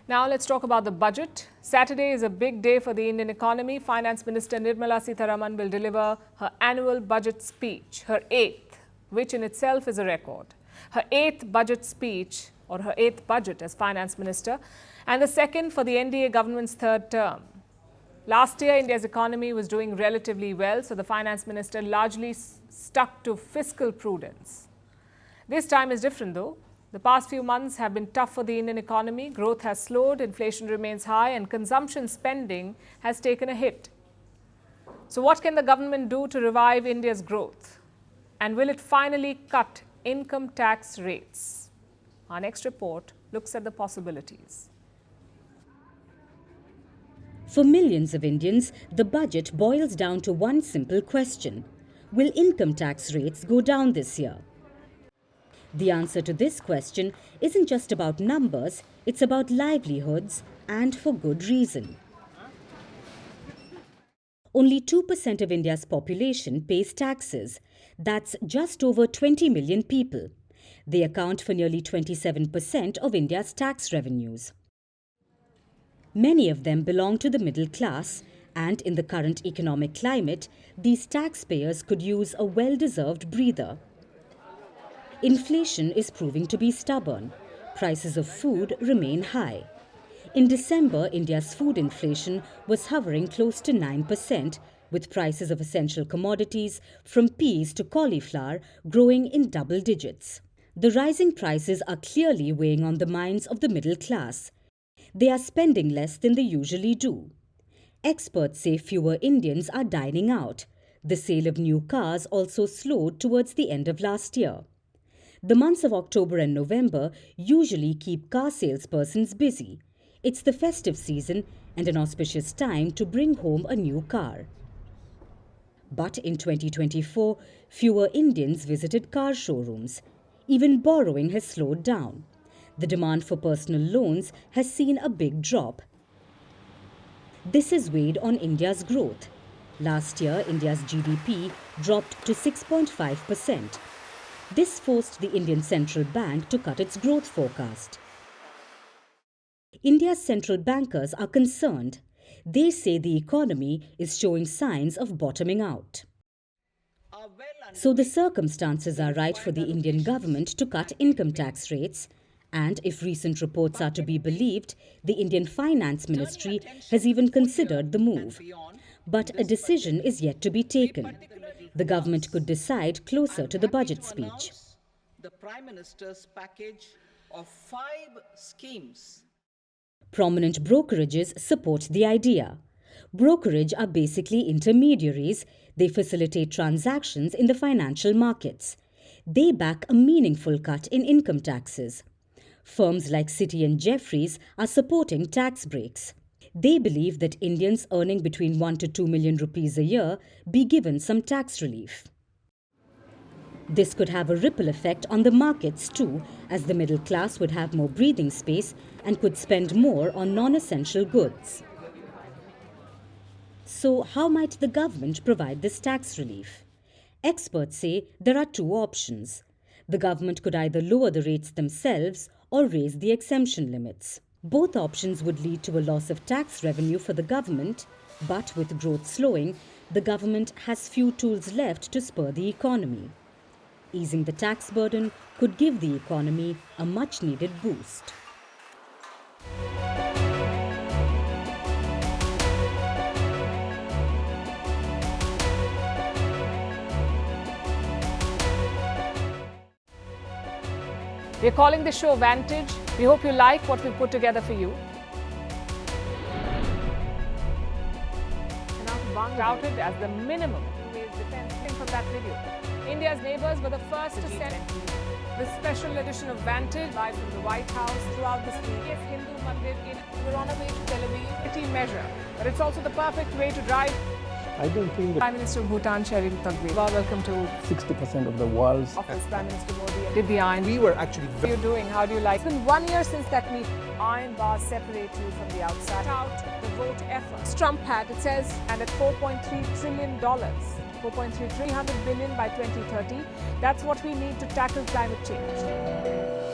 Now let's talk about the budget. Saturday is a big day for the Indian economy. Finance Minister Nirmala Sitharaman will deliver her annual budget speech, her eighth, which in itself is a record. Her eighth budget speech, or her eighth budget as Finance Minister, and the second for the NDA government's third term. Last year, India's economy was doing relatively well, so the Finance Minister largely stuck to fiscal prudence. This time is different though. The past few months have been tough for the Indian economy. Growth has slowed, inflation remains high, and consumption spending has taken a hit. So what can the government do to revive India's growth? And will it finally cut income tax rates? Our next report looks at the possibilities. For millions of Indians, the budget boils down to one simple question: will income tax rates go down this year? The answer to this question isn't just about numbers, it's about livelihoods, and for good reason. Only 2% of India's population pays taxes. That's just over 20 million people. They account for nearly 27% of India's tax revenues. Many of them belong to the middle class, and in the current economic climate, these taxpayers could use a well-deserved breather. Inflation is proving to be stubborn. Prices of food remain high. In December, India's food inflation was hovering close to 9%, with prices of essential commodities from peas to cauliflower growing in double digits. The rising prices are clearly weighing on the minds of the middle class. They are spending less than they usually do. Experts say fewer Indians are dining out. The sale of new cars also slowed towards the end of last year. The months of October and November usually keep car salespersons busy. It's the festive season and an auspicious time to bring home a new car. But in 2024, fewer Indians visited car showrooms. Even borrowing has slowed down. The demand for personal loans has seen a big drop. This has weighed on India's growth. Last year, India's GDP dropped to 6.5%. This forced the Indian Central Bank to cut its growth forecast. India's central bankers are concerned. They say the economy is showing signs of bottoming out. So the circumstances are right for the Indian government to cut income tax rates, and if recent reports are to be believed, the Indian Finance Ministry has even considered the move. But a decision is yet to be taken. The government could decide closer to the budget speech. The Prime Minister's package of 5 schemes. Prominent brokerages support the idea. Brokerage are basically intermediaries. They facilitate transactions in the financial markets. They back a meaningful cut in income taxes. Firms like Citi and Jefferies are supporting tax breaks. They believe that Indians earning between 1 to 2 million rupees a year be given some tax relief. This could have a ripple effect on the markets too, as the middle class would have more breathing space and could spend more on non-essential goods. So how might the government provide this tax relief? Experts say there are 2 options. The government could either lower the rates themselves or raise the exemption limits. Both options would lead to a loss of tax revenue for the government, but with growth slowing, the government has few tools left to spur the economy. Easing the tax burden could give the economy a much-needed boost. We're calling the show Vantage. We hope you like what we put together for you. Touted as the minimum defense from that video. India's neighbours were the first to send the special edition of Vantage live from the White House throughout the week. Yes, Hindu Mandir we're on our way to Tel Aviv. City measure, but it's also the perfect way to drive. I don't think that Prime Minister of Bhutan, Sherin Tagwe. Welcome to 60% of the world's office. Prime Minister Modi did the iron. We were actually How are you doing? How do you like? It's been 1 year since that meeting. Iron bars separate you from the outside. Out the vote efforts. Trump had, it says, and at $4.3 trillion. 300 billion by 2030. That's what we need to tackle climate change.